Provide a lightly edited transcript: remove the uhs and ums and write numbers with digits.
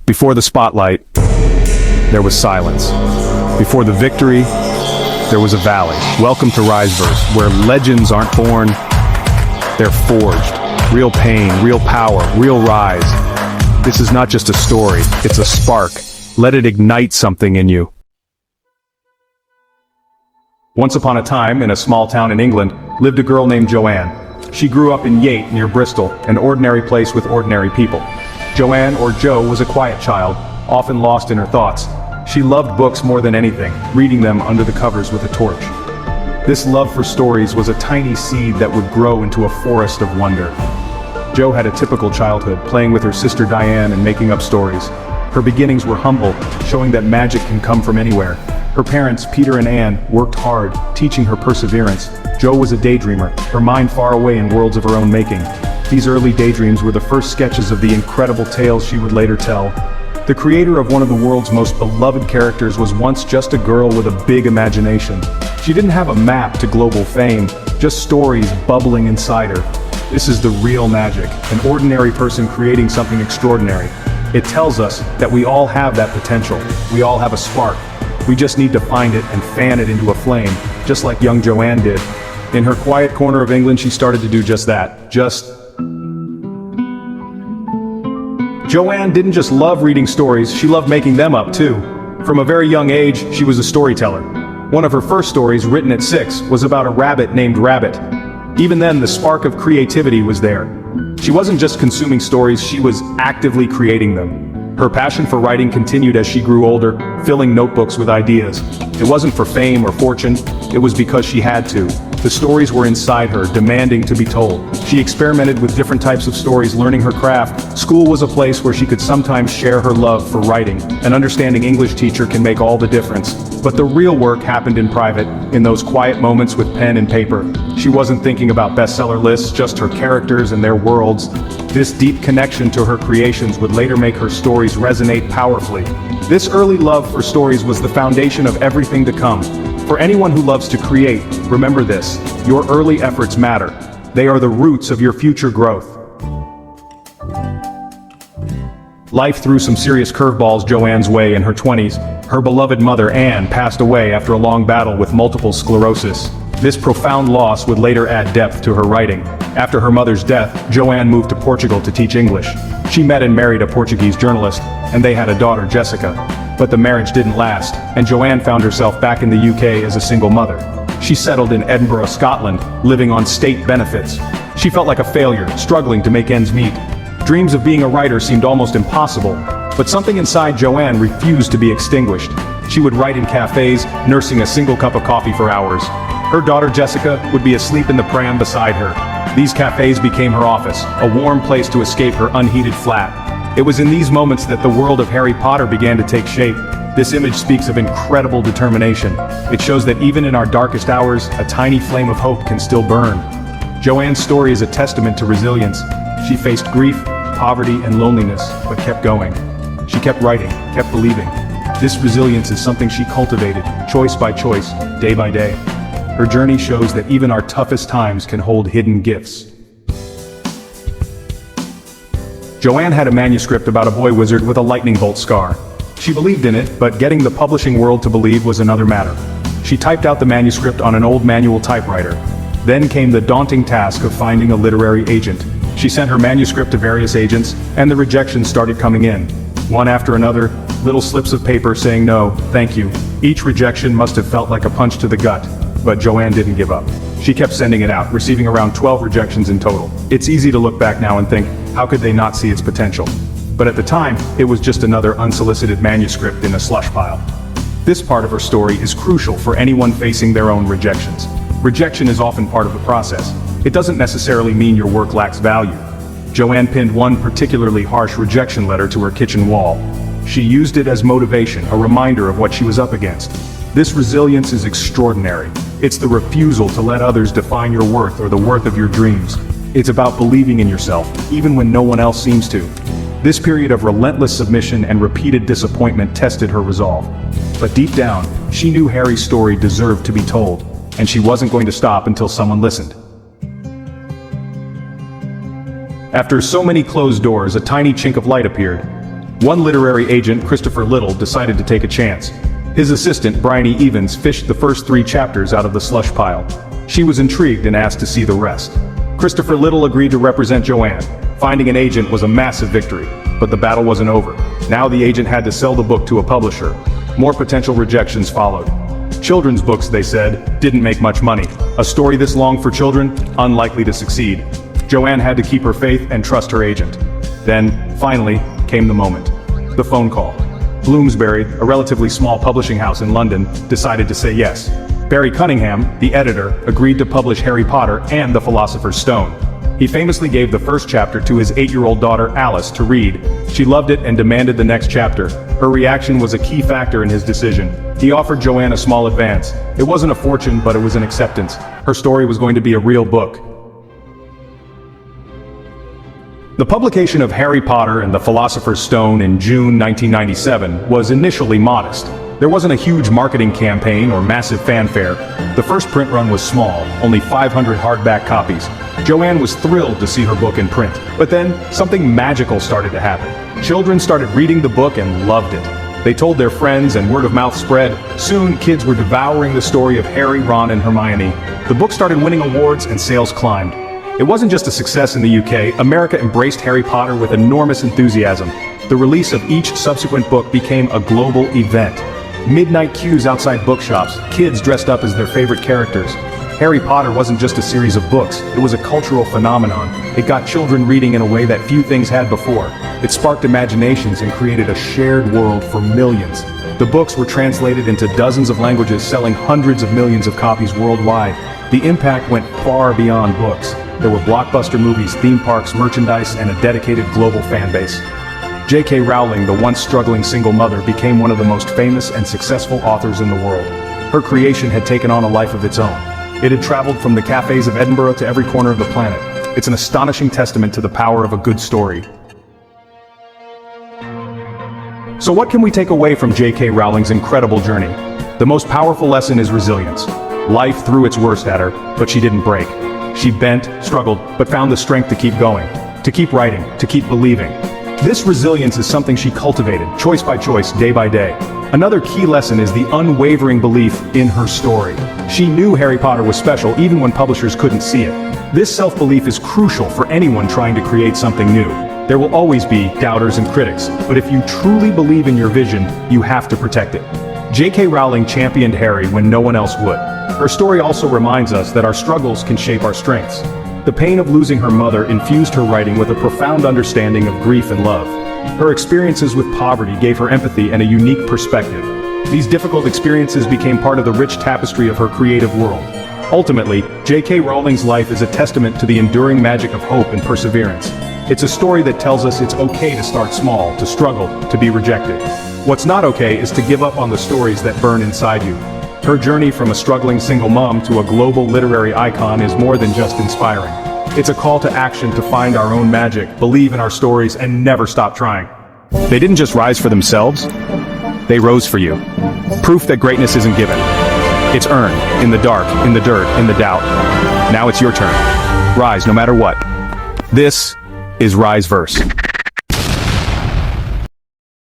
Before the spotlight, there was silence. Before the victory, there was a valley. Welcome to Riseverse, where legends aren't born, they're forged. Real pain, real power, real rise. This is not just a story, it's a spark. Let it ignite something in you. Once upon a time, in a small town in England, lived a girl named Joanne. She grew up in Yate near Bristol, an ordinary place with ordinary people. Joanne, or Jo, was a quiet child, often lost in her thoughts. She loved books more than anything, reading them under the covers with a torch. This love for stories was a tiny seed that would grow into a forest of wonder. Jo had a typical childhood, playing with her sister Diane and making up stories. Her beginnings were humble, showing that magic can come from anywhere. Her parents, Peter and Anne, worked hard, teaching her perseverance. Jo was a daydreamer, her mind far away in worlds of her own making. These early daydreams were the first sketches of the incredible tales she would later tell. The creator of one of the world's most beloved characters was once just a girl with a big imagination. She didn't have a map to global fame, just stories bubbling inside her. This is the real magic, an ordinary person creating something extraordinary. It tells us that we all have that potential. We all have a spark. We just need to find it and fan it into a flame, just like young Joanne did. In her quiet corner of England, she started to do just that. Joanne didn't just love reading stories, she loved making them up too. From a very young age, she was a storyteller. One of her first stories, written at 6, was about a rabbit named Rabbit. Even then, the spark of creativity was there. She wasn't just consuming stories, she was actively creating them. Her passion for writing continued as she grew older, filling notebooks with ideas. It wasn't for fame or fortune, it was because she had to. The stories were inside her, demanding to be told. She experimented with different types of stories, learning her craft. School was a place where she could sometimes share her love for writing. An understanding English teacher can make all the difference. But the real work happened in private, in those quiet moments with pen and paper. She wasn't thinking about bestseller lists, just her characters and their worlds. This deep connection to her creations would later make her stories resonate powerfully. This early love for stories was the foundation of everything to come. For anyone who loves to create, remember this: your early efforts matter. They are the roots of your future growth. Life threw some serious curveballs Joanne's way in her 20s. Her beloved mother, Anne, passed away after a long battle with multiple sclerosis. This profound loss would later add depth to her writing. After her mother's death, Joanne moved to Portugal to teach English. She met and married a Portuguese journalist, and they had a daughter, Jessica. But the marriage didn't last, and Joanne found herself back in the UK as a single mother. She settled in Edinburgh, Scotland, living on state benefits. She felt like a failure, struggling to make ends meet. Dreams of being a writer seemed almost impossible, but something inside Joanne refused to be extinguished. She would write in cafes, nursing a single cup of coffee for hours. Her daughter Jessica would be asleep in the pram beside her. These cafes became her office, a warm place to escape her unheated flat. It was in these moments that the world of Harry Potter began to take shape. This image speaks of incredible determination. It shows that even in our darkest hours, a tiny flame of hope can still burn. Joanne's story is a testament to resilience. She faced grief, poverty, and loneliness, but kept going. She kept writing, kept believing. This resilience is something she cultivated, choice by choice, day by day. Her journey shows that even our toughest times can hold hidden gifts. Joanne had a manuscript about a boy wizard with a lightning bolt scar. She believed in it, but getting the publishing world to believe was another matter. She typed out the manuscript on an old manual typewriter. Then came the daunting task of finding a literary agent. She sent her manuscript to various agents, and the rejections started coming in. One after another, little slips of paper saying no, thank you. Each rejection must have felt like a punch to the gut, but Joanne didn't give up. She kept sending it out, receiving around 12 rejections in total. It's easy to look back now and think, how could they not see its potential? But at the time, it was just another unsolicited manuscript in a slush pile. This part of her story is crucial for anyone facing their own rejections. Rejection is often part of the process. It doesn't necessarily mean your work lacks value. Joanne pinned one particularly harsh rejection letter to her kitchen wall. She used it as motivation, a reminder of what she was up against. This resilience is extraordinary. It's the refusal to let others define your worth or the worth of your dreams. It's about believing in yourself, even when no one else seems to. This period of relentless submission and repeated disappointment tested her resolve. But deep down, she knew Harry's story deserved to be told, and she wasn't going to stop until someone listened. After so many closed doors, a tiny chink of light appeared. One literary agent, Christopher Little, decided to take a chance. His assistant, Bryony Evans, fished the first 3 chapters out of the slush pile. She was intrigued and asked to see the rest. Christopher Little agreed to represent Joanne. Finding an agent was a massive victory, but the battle wasn't over. Now the agent had to sell the book to a publisher. More potential rejections followed. Children's books, they said, didn't make much money. A story this long for children? Unlikely to succeed. Joanne had to keep her faith and trust her agent. Then, finally, came the moment. The phone call. Bloomsbury, a relatively small publishing house in London, decided to say yes. Barry Cunningham, the editor, agreed to publish Harry Potter and the Philosopher's Stone. He famously gave the first chapter to his 8-year-old daughter Alice to read. She loved it and demanded the next chapter. Her reaction was a key factor in his decision. He offered Joanne a small advance. It wasn't a fortune, but it was an acceptance. Her story was going to be a real book. The publication of Harry Potter and the Philosopher's Stone in June 1997 was initially modest. There wasn't a huge marketing campaign or massive fanfare. The first print run was small, only 500 hardback copies. Joanne was thrilled to see her book in print. But then, something magical started to happen. Children started reading the book and loved it. They told their friends and word of mouth spread. Soon, kids were devouring the story of Harry, Ron, and Hermione. The book started winning awards and sales climbed. It wasn't just a success in the UK, America embraced Harry Potter with enormous enthusiasm. The release of each subsequent book became a global event. Midnight queues outside bookshops, kids dressed up as their favorite characters. Harry Potter wasn't just a series of books, it was a cultural phenomenon. It got children reading in a way that few things had before. It sparked imaginations and created a shared world for millions. The books were translated into dozens of languages, selling hundreds of millions of copies worldwide. The impact went far beyond books. There were blockbuster movies, theme parks, merchandise, and a dedicated global fan base. J.K. Rowling, the once struggling single mother, became one of the most famous and successful authors in the world. Her creation had taken on a life of its own. It had traveled from the cafes of Edinburgh to every corner of the planet. It's an astonishing testament to the power of a good story. So what can we take away from J.K. Rowling's incredible journey? The most powerful lesson is resilience. Life threw its worst at her, but she didn't break. She bent, struggled, but found the strength to keep going, to keep writing, to keep believing. This resilience is something she cultivated, choice by choice, day by day. Another key lesson is the unwavering belief in her story. She knew Harry Potter was special even when publishers couldn't see it. This self-belief is crucial for anyone trying to create something new. There will always be doubters and critics, but if you truly believe in your vision, you have to protect it. J.K. Rowling championed Harry when no one else would. Her story also reminds us that our struggles can shape our strengths. The pain of losing her mother infused her writing with a profound understanding of grief and love. Her experiences with poverty gave her empathy and a unique perspective. These difficult experiences became part of the rich tapestry of her creative world. Ultimately, J.K. Rowling's life is a testament to the enduring magic of hope and perseverance. It's a story that tells us it's okay to start small, to struggle, to be rejected. What's not okay is to give up on the stories that burn inside you. Her journey from a struggling single mom to a global literary icon is more than just inspiring. It's a call to action to find our own magic, believe in our stories, and never stop trying. They didn't just rise for themselves, they rose for you. Proof that greatness isn't given. It's earned, in the dark, in the dirt, in the doubt. Now it's your turn. Rise no matter what. This is Rise Verse.